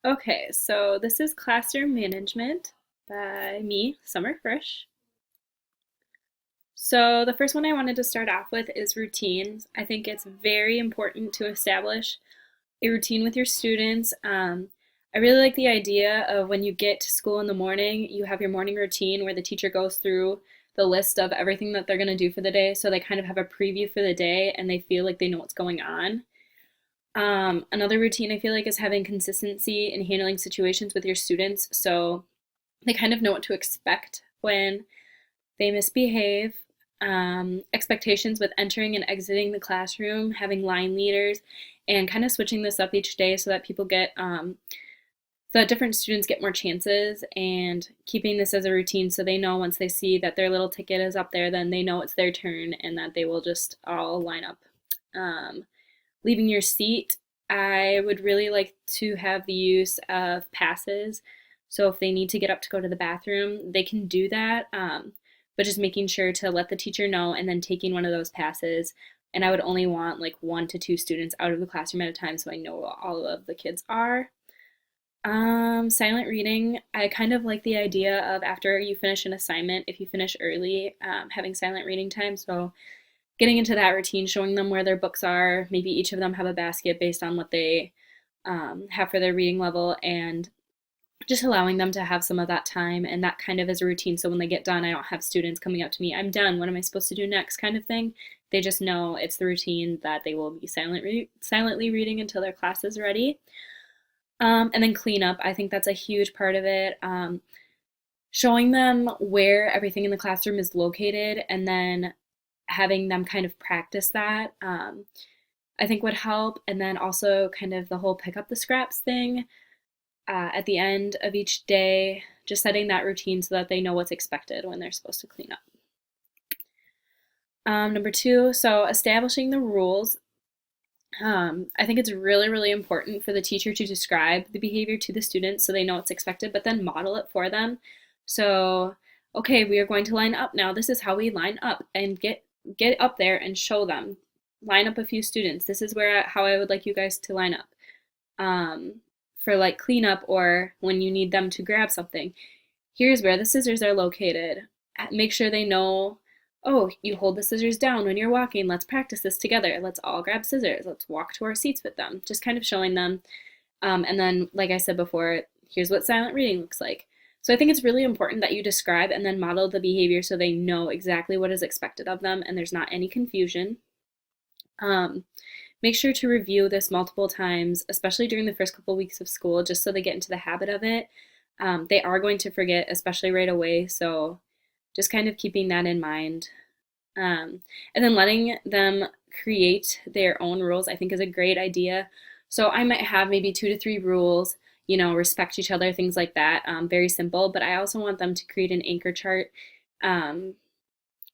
Okay, so this is Classroom Management by me, Summer Frisch. So the first one I wanted to start off with is routines. I think it's very important to establish a routine with your students. I really like the idea of when you get to school in the morning, you have your morning routine where the teacher goes through the list of everything that they're going to do for the day. So they kind of have a preview for the day and they feel like they know what's going on. Another routine I feel like is having consistency in handling situations with your students so they kind of know what to expect when they misbehave. Expectations with entering and exiting the classroom, having line leaders, and kind of switching this up each day so that people get, so that different students get more chances and keeping this as a routine so they know once they see that their little ticket is up there, then they know it's their turn and that they will just all line up. Um, Leaving your seat, I would really like to have the use of passes. So if they need to get up to go to the bathroom, they can do that. But just making sure to let the teacher know and then taking one of those passes. And I would only want like 1 to 2 students out of the classroom at a time so I know what all of the kids are. Silent reading, I kind of like the idea of after you finish an assignment, if you finish early, having silent reading time. So getting into that routine, showing them where their books are. Maybe each of them have a basket based on what they have for their reading level, and just allowing them to have some of that time and that kind of as a routine. So when they get done, I don't have students coming up to me, I'm done, what am I supposed to do next kind of thing. They just know it's the routine that they will be silently reading until their class is ready. And then cleanup, I think that's a huge part of it. Showing them where everything in the classroom is located and then having them kind of practice that, I think would help. And then also kind of the whole pick up the scraps thing at the end of each day, just setting that routine so that they know what's expected when they're supposed to clean up. Number two, so establishing the rules. I think it's really, really important for the teacher to describe the behavior to the students so they know what's expected, but then model it for them. So, okay, we are going to line up now. This is how we line up and get up there and show them. Line up a few students. This is where how I would like you guys to line up. For like cleanup or when you need them to grab something. Here's where the scissors are located. Make sure they know, oh, you hold the scissors down when you're walking. Let's practice this together. Let's all grab scissors. Let's walk to our seats with them. Just kind of showing them. And then, like I said before, here's what silent reading looks like. So I think it's really important that you describe and then model the behavior so they know exactly what is expected of them and there's not any confusion. Make sure to review this multiple times, especially during the first couple weeks of school, just so they get into the habit of it. They are going to forget, especially right away, so just kind of keeping that in mind. And then letting them create their own rules, I think, is a great idea. So I might have maybe 2 to 3 rules, respect each other, things like that. Very simple, but I also want them to create an anchor chart, um,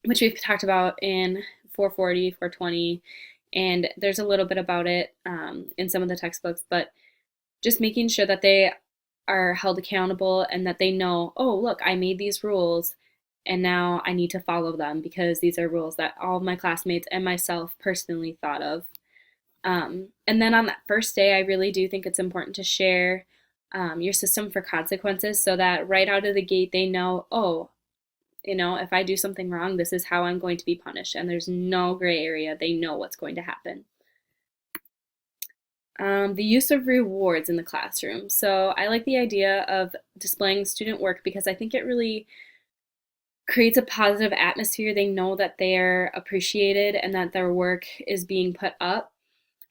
which we've talked about in 440, 420, and there's a little bit about it in some of the textbooks, but just making sure that they are held accountable and that they know, oh, look, I made these rules and now I need to follow them because these are rules that all of my classmates and myself personally thought of. And then on that first day, I really do think it's important to share your system for consequences so that right out of the gate they know, oh, if I do something wrong, this is how I'm going to be punished. And there's no gray area. They know what's going to happen. The use of rewards in the classroom. So I like the idea of displaying student work because I think it really creates a positive atmosphere. They know that they're appreciated and that their work is being put up.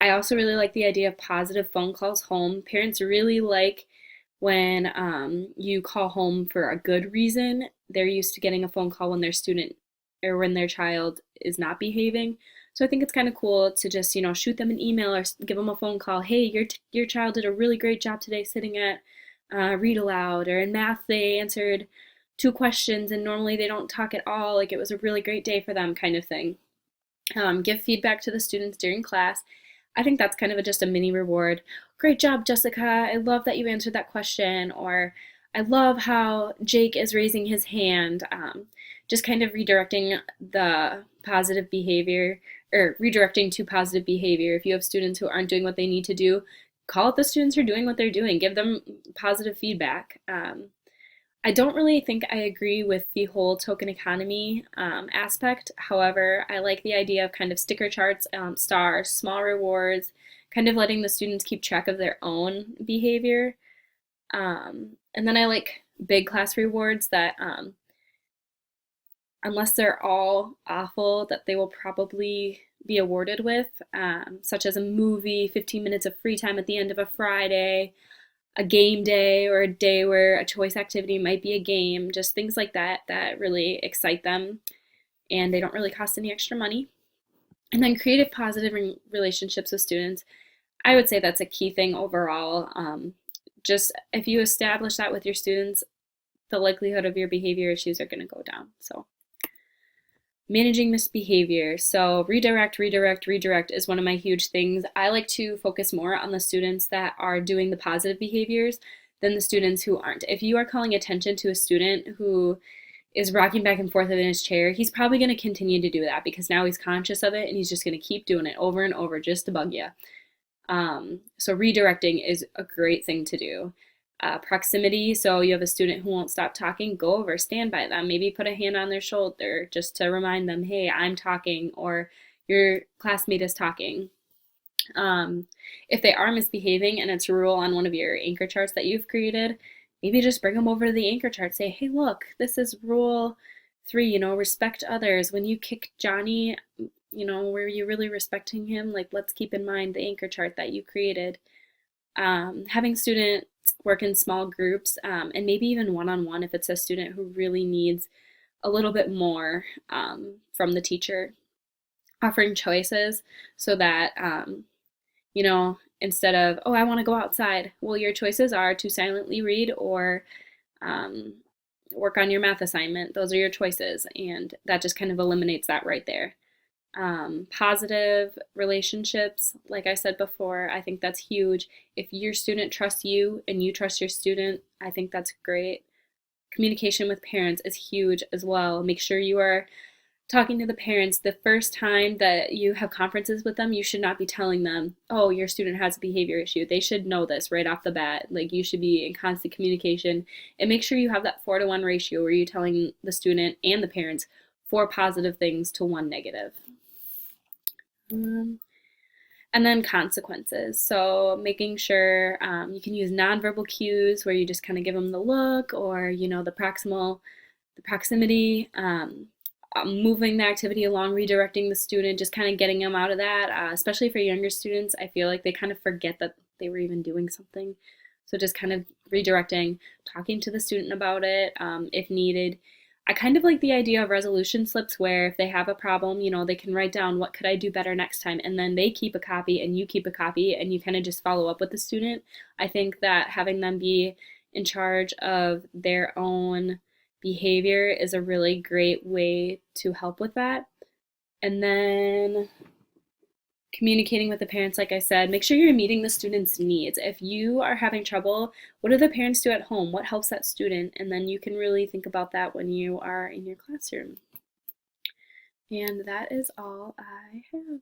I also really like the idea of positive phone calls home. Parents really like when you call home for a good reason. They're used to getting a phone call when their student or when their child is not behaving. So I think it's kind of cool to just, shoot them an email or give them a phone call. Hey, your child did a really great job today sitting at read aloud, or in math they answered 2 questions and normally they don't talk at all. Like it was a really great day for them, kind of thing. Give feedback to the students during class. I think that's kind of just a mini reward. Great job, Jessica. I love that you answered that question. Or I love how Jake is raising his hand. Just kind of redirecting the positive behavior or redirecting to positive behavior. If you have students who aren't doing what they need to do, call out the students who are doing what they're doing, give them positive feedback. I don't really think I agree with the whole token economy aspect. However, I like the idea of kind of sticker charts, stars, small rewards, kind of letting the students keep track of their own behavior. And then I like big class rewards that, unless they're all awful, that they will probably be awarded with, such as a movie, 15 minutes of free time at the end of a Friday, a game day, or a day where a choice activity might be a game, just things like that that really excite them and they don't really cost any extra money. And then creative positive relationships with students. I would say that's a key thing overall. Just if you establish that with your students, the likelihood of your behavior issues are going to go down. So managing misbehavior. So redirect, redirect, redirect is one of my huge things. I like to focus more on the students that are doing the positive behaviors than the students who aren't. If you are calling attention to a student who is rocking back and forth in his chair, he's probably going to continue to do that because now he's conscious of it and he's just going to keep doing it over and over just to bug you. So redirecting is a great thing to do. Proximity, so you have a student who won't stop talking, go over, stand by them, maybe put a hand on their shoulder just to remind them, hey, I'm talking, or your classmate is talking. If they are misbehaving and it's a rule on one of your anchor charts that you've created, maybe just bring them over to the anchor chart. Say, hey, look, this is rule 3, respect others. When you kick Johnny, were you really respecting him? Like, let's keep in mind the anchor chart that you created. Having students work in small groups, and maybe even one-on-one if it's a student who really needs a little bit more from the teacher. Offering choices so that, instead of, oh, I want to go outside, well, your choices are to silently read or work on your math assignment. Those are your choices, and that just kind of eliminates that right there. Positive relationships, like I said before, I think that's huge. If your student trusts you and you trust your student, I think that's great. Communication with parents is huge as well. Make sure you are talking to the parents the first time that you have conferences with them. You should not be telling them, oh, your student has a behavior issue. They should know this right off the bat. Like, you should be in constant communication, and make sure you have that 4-to-1 ratio where you're telling the student and the parents 4 positive things to 1 negative. And then consequences. So making sure you can use nonverbal cues where you just kind of give them the look, or the proximity, moving the activity along, redirecting the student, just kind of getting them out of that. Especially for younger students, I feel like they kind of forget that they were even doing something. So just kind of redirecting, talking to the student about it if needed. I kind of like the idea of resolution slips where if they have a problem, they can write down what could I do better next time, and then they keep a copy and you keep a copy and you kind of just follow up with the student. I think that having them be in charge of their own behavior is a really great way to help with that. And then communicating with the parents, like I said, make sure you're meeting the student's needs. If you are having trouble, what do the parents do at home? What helps that student? And then you can really think about that when you are in your classroom. And that is all I have.